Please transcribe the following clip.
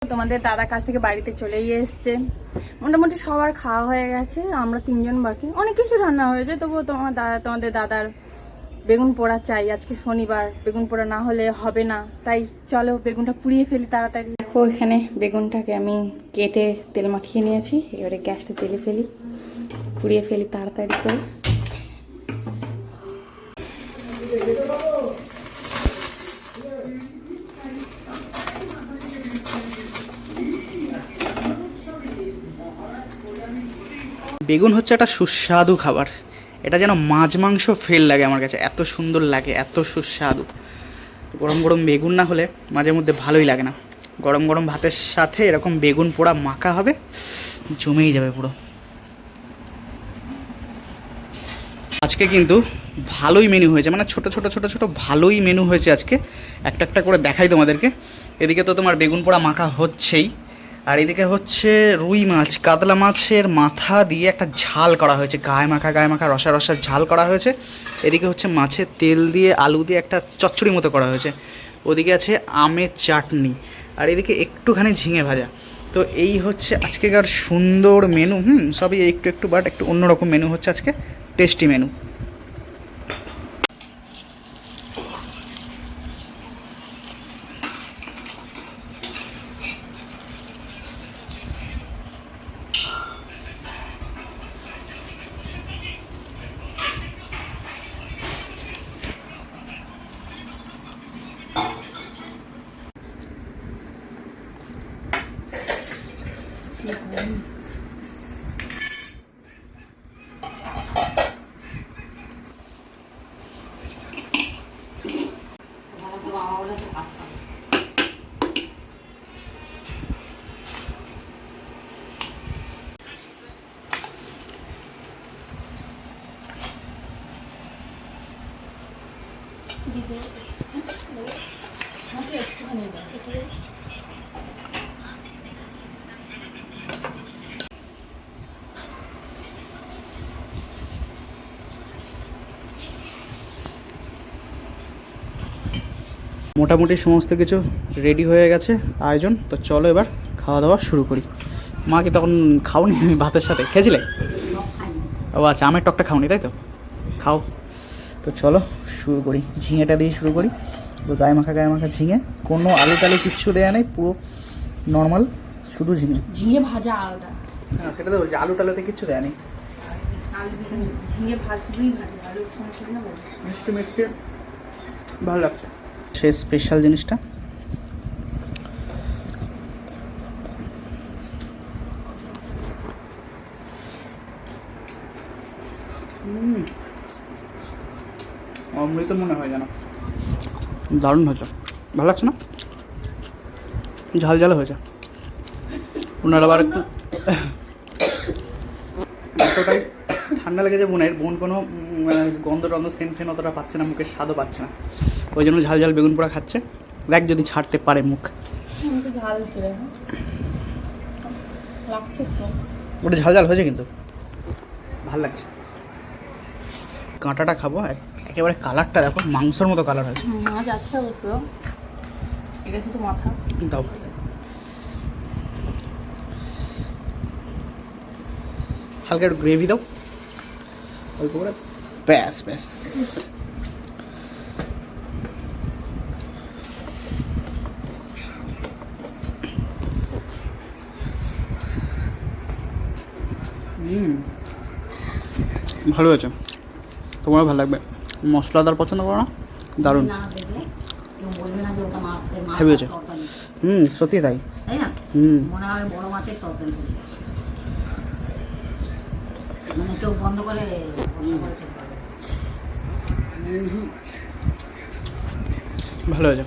তোমাদের দাদার কাছ থেকে বাড়িতে চলেই এসছে, মোটামুটি সবার খাওয়া হয়ে গেছে, আমরা 3 জন বাকি। অনেক কিছু রান্না হয়েছে, তবুও তোমাদের দাদার বেগুন পোড়া চাই। আজকে শনিবার, বেগুন পোড়া না হলে হবে না, তাই চলো বেগুনটা পুড়িয়ে ফেলি তাড়াতাড়ি। দেখো এখানে বেগুনটাকে আমি কেটে তেল মাখিয়ে নিয়েছি, এবারে গ্যাসটা জ্বেলে ফেলি, পুড়িয়ে ফেলি তাড়াতাড়ি করে। বেগুন হচ্ছে একটা সুস্বাদু খাবার, এটা যেন মাছ মাংস ফেল লাগে আমার কাছে, এত সুন্দর লাগে, এত সুস্বাদু। গরম গরম বেগুন না হলে মাঝে মধ্যে ভালোই লাগে না। গরম গরম ভাতের সাথে এরকম বেগুন পোড়া মাখা হবে, জমেই যাবে পুরো। আজকে কিন্তু ভালোই মেনু হয়েছে, মানে ছোট ছোট ছোট ছোট ভালোই মেনু হয়েছে আজকে। একটা একটা করে দেখাই তোমাদেরকে। এদিকে তো তোমার বেগুন পোড়া মাখা হচ্ছেই, আর এদিকে হচ্ছে রুই মাছ, কাতলা মাছের মাথা দিয়ে একটা ঝাল করা হয়েছে, গায়ে মাখা রসা রসা ঝাল করা হয়েছে। এদিকে হচ্ছে মাছের তেল দিয়ে আলু দিয়ে একটা চচ্চড়ি মতো করা হয়েছে। ওদিকে আছে আমের চাটনি, আর এদিকে একটুখানি ঝিঙে ভাজা। তো এই হচ্ছে আজকেকার সুন্দর মেনু। সবই একটু একটু বাট একটু অন্যরকম মেনু হচ্ছে আজকে, টেস্টি মেনু। মোটামুটি সমস্ত কিছু রেডি হয়ে গেছে আয়োজন, তো চলো এবার খাওয়া দাওয়া শুরু করি। মা কি তখন খাওনি ভাতের সাথে? খেয়েছিলে? ও আচ্ছা, আমের টকটা খাওনি তাই তো, খাও। তো চলো শুরু করি, ঝিঙেটা দিয়ে শুরু করি। তো গায়ে মাখা ঝিঙে, কোনো আলু টালু কিচ্ছু দেওয়া নেই, পুরো নর্মাল শুধু ঝিঙে ভাজা আলুটা। হ্যাঁ সেটা তো বলছি, আলু টালুতে কিচ্ছু দেওয়া নেই, ঝিঙে শুধুই ভাজা, আলুর সঙ্গে শুধু না ভাজা। মিষ্টি মিষ্টি ভালো লাগছে। সে স্পেশাল জিনিসটা অমৃত মনে হয় যেন, দারুণ হয়েছে, ভালো লাগছে না? ঝাল ঝাল হয়েছে। ওনার আবার একটু এতটাই ঠান্ডা লেগেছে বোন কোনো গন্ধ টন্ধ সেন্ট ফেন অতটা পাচ্ছে না, মুখের স্বাদও পাচ্ছে না, ওই জন্য ঝাল ঝাল বেগুন পোড়া খাচ্ছে। দেখ যদি ছাড়তে পারে মুখ। ওটা ঝাল ঝাল হয়েছে কিন্তু ভাল লাগছে। কাঁটাটা খাবো, একেবারে কালারটা দেখো, মাংসের মতো কালার হয়েছে। মাছ আছে অবশ্য, এটা শুধু মাথা দাও। হালকা একটু গ্রেভি দাও অল্প করে, ব্যাস ব্যাস। ভালো হয়েছে, তোমারও ভালো লাগবে। মশলাদার পছন্দ করো না? দারুণ হেভি হয়েছে। সত্যি তাই। বড় মাছের তরকারি মানে চোখ বন্ধ করে ভালো হয়েছে।